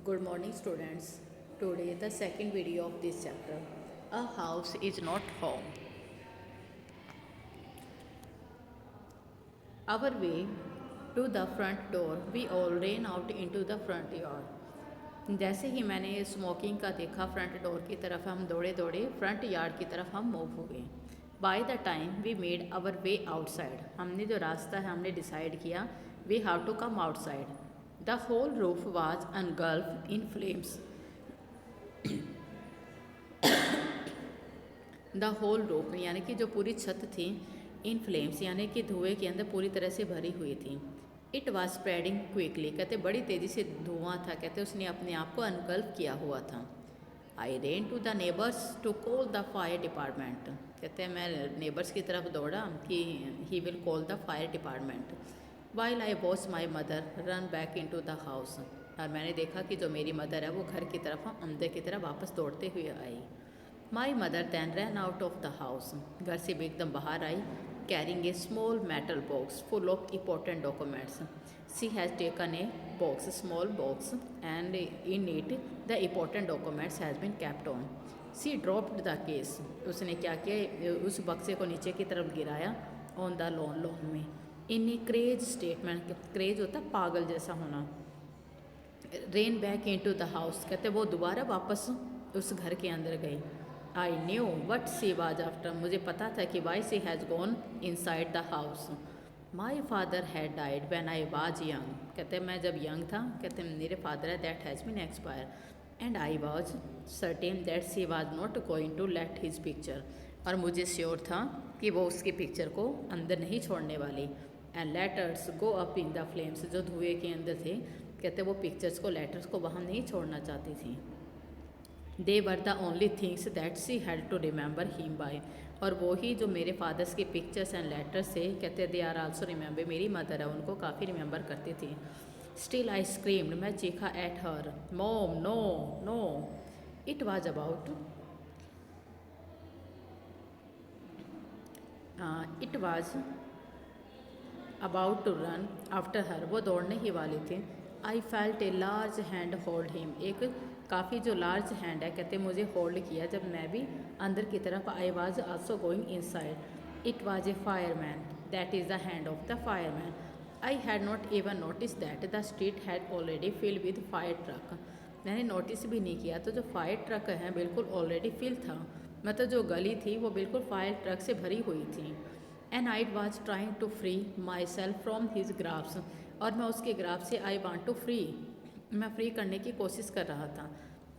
Good morning, students. Today, the second video of this chapter. A house is not home. Our way to the front door, we all ran out into the front yard. जैसे ही मैंने smoking का देखा front door की तरफ, हम दौड़े दौड़े front yard की तरफ हम मूव हो गए. By the time we made our way outside, हमने जो रास्ता है हमने डिसाइड किया we have to come outside. The whole roof was engulf in flames. The whole roof यानी कि जो पूरी छत थी इन फ्लेम्स यानी कि धुएं के अंदर पूरी तरह से भरी हुई थी. इट वॉज स्प्रेडिंग क्विकली, कहते बड़ी तेज़ी से धुआं था, कहते उसने अपने आप को अनगल्फ किया हुआ था. I ran to the neighbours to call the fire department, कहते हैं मैं नेबर्स की तरफ दौड़ा कि he will call the fire department. While I watch my mother run back in to the house, और मैंने देखा कि जो मेरी मदर है वो घर की तरफ अंदर की तरफ वापस दौड़ते हुए आई. My mother then ran out of the house, घर से भी एकदम बाहर आई, carrying a small metal box full of important documents. She has taken a box, small box, and in it the important documents has been kept on. She dropped the case. उसने क्या किया, उस बक्से को नीचे की तरफ गिराया on the lawn में. In a crazed statement, craze होता पागल जैसा होना. Ran back into the house, कहते वो दोबारा वापस उस घर के अंदर गई. I knew what she was after, मुझे पता था कि why she has gone inside the house. My father had died when I was young, कहते मैं जब यंग था, कहते मेरे फादर है that has been expire. And I was certain that she was not going to let his picture, और मुझे sure था कि वो उसकी पिक्चर को अंदर नहीं छोड़ने वाली. And letters go up in the flames, जो धुएँ के अंदर थे, कहते वो पिक्चर्स को लेटर्स को वहाँ नहीं छोड़ना चाहती थी. They were the only things that she had to remember him by, और वो ही जो मेरे फादर्स के पिक्चर्स एंड लेटर्स थे, कहते दे आर आल्सो रिमेंबर, मेरी मदर है उनको काफ़ी रिमेंबर करती थी. स्टिल आई स्क्रीम्ड, मैं चीखा at her, mom no no. It was about it was about to run after her, वो दौड़ने ही वाली थी. I felt a large hand hold him, एक काफ़ी जो लार्ज हैंड है, कहते मुझे होल्ड किया जब मैं भी अंदर की तरफ. I was also going in side. It was a fire man, that is the hand of the fire man. I had not even notice that the street had already filled with fire truck, मैंने notice भी नहीं किया तो जो fire truck है बिल्कुल already fill था, मतलब जो गली थी वो बिल्कुल फायर ट्रक से भरी हुई थी. And I was trying to free my self from his graphs, और मैं उसके ग्राफ से आई वॉन्ट टू फ्री, मैं फ्री करने की कोशिश कर रहा था.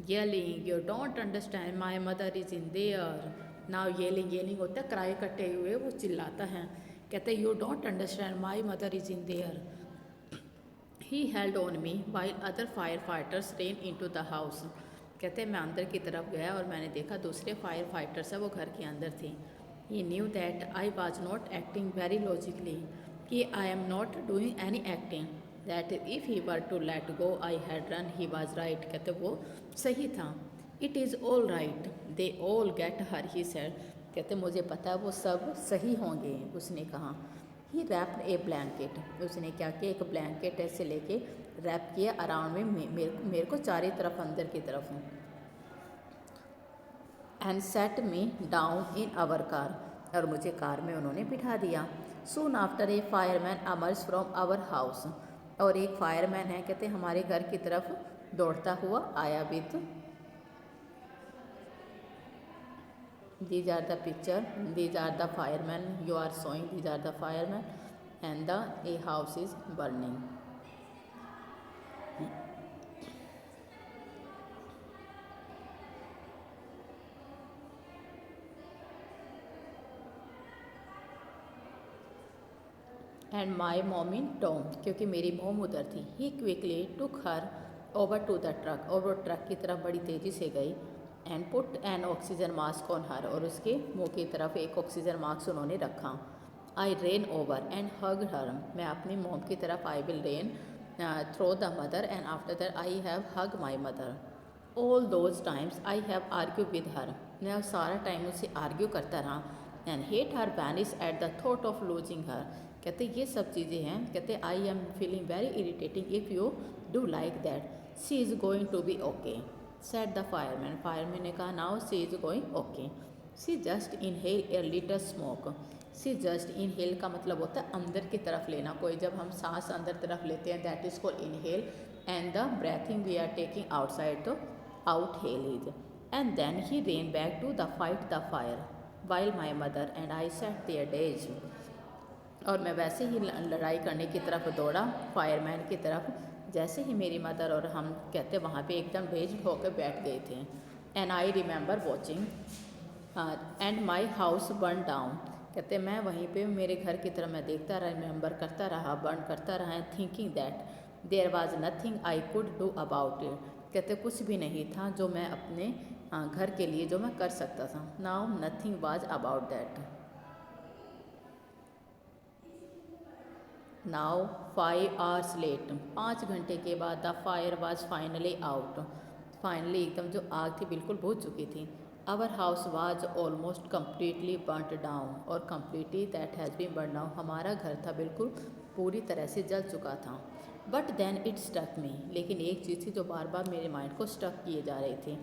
Yelling you don't understand my mother is in there. Now yelling, yelling होता है क्राई करते हुए वो चिल्लाता है, कहते you don't understand my mother is in there. He held on me while other fire fighters rain in to the house, कहते मैं अंदर की तरफ गया और मैंने देखा दूसरे फायर फाइटर्स है वो घर के अंदर थे. He knew that I was not acting very logically, कि I am not doing any acting, that if he were to let go I had run, he was right, कहते वो सही था. It is all right they all get her, he said, कहते मुझे पता है वो सब सही होंगे, उसने कहा. ही रैप्ड ए ब्लैंकेट, उसने क्या किया एक ब्लैंकेट ऐसे लेके रैप किया अराउंड में, मेरे को चारों तरफ अंदर की तरफ. And set me down in our car, और मुझे कार में उन्होंने बिठा दिया. Soon after a fireman emerge from our house, और एक फायरमैन है, कहते हमारे घर की तरफ दौड़ता हुआ आया. With these are the picture, these are the firemen, you are showing these are the firemen, and the a house is burning. And my mom in Tom, क्योंकि मेरी मोम उधर थी. He quickly took her over to the truck, और वो truck की तरफ बड़ी तेज़ी से गई. And put an oxygen mask on her, और उसके मुंह की तरफ एक ऑक्सीजन मास्क उन्होंने रखा. I ran over and hug her, मैं अपनी मोम की तरफ I will ran throw the mother, and after that I have hug my mother. All those times I have argue with her, मैं सारा time उससे argue करता रहा. And hate her vanish at the thought of losing her, कहते ये सब चीज़ें हैं, कहते I am feeling very irritating if you do like that, she is going to be okay, said the fireman. Fireman ने कहा now she is going okay. She just inhale a little smoke. She just inhale का मतलब होता है अंदर की तरफ लेना, कोई जब हम सांस अंदर तरफ लेते हैं that is called inhale, and the breathing we are taking outside तो outhale is. And then he ran back to the fight the fire while my mother and I sat there dazed. और मैं वैसे ही लड़ाई करने की तरफ दौड़ा fireman की तरफ, जैसे ही मेरी मदर और हम कहते वहाँ पे एकदम डेज्ड होकर बैठ गए थे। And I remember watching and my house burn down. कहते मैं वहीं पे मेरे घर की तरफ मैं देखता रहा, रिमेंबर करता रहा, बर्न करता रहा, thinking that there was nothing I could do about it. कहते कुछ भी नहीं था जो मैं अपने घर के लिए जो मैं कर सकता था। Now nothing was about that. Now 5 hours late, 5 घंटे के बाद the fire was finally out. Finally एकदम जो आग थी बिल्कुल बुझ चुकी थी। Our house was almost completely burnt down, और completely that has been burn down, हमारा घर था बिल्कुल पूरी तरह से जल चुका था। But then it stuck me, लेकिन एक चीज़ थी जो बार बार मेरे माइंड को स्टक किए जा रही थी।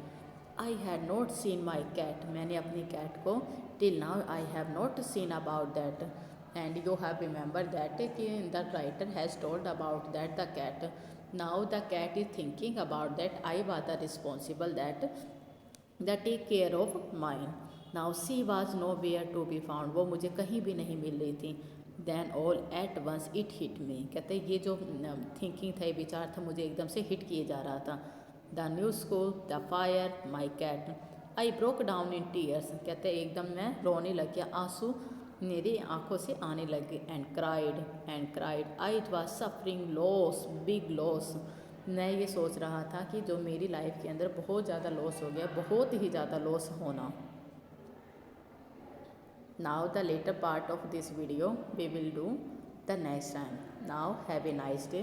I had not seen my cat, मैंने अपनी कैट को till now I have not seen about that. And you have remember that कि the writer has told about that the cat. Now the cat is thinking about that I was the responsible that the take care of mine. Now she was nowhere to be found, वो मुझे कहीं भी नहीं मिल रही थी। Then all at once it hit me, कहते ये जो थिंकिंग था, ये विचार था, मुझे एकदम से हिट किए जा रहा था। The new school, the fire, my cat, I broke down in tears. कहते एकदम मैं रोने लग गया, आंसू मेरी आंखों से आने लगे। And cried I was suffering loss, big loss. मैं ये सोच रहा था कि जो मेरी लाइफ के अंदर बहुत ज़्यादा लॉस हो गया, बहुत ही ज़्यादा लॉस होना। Now the latter part of this video we will do the next time. Now have a nice day.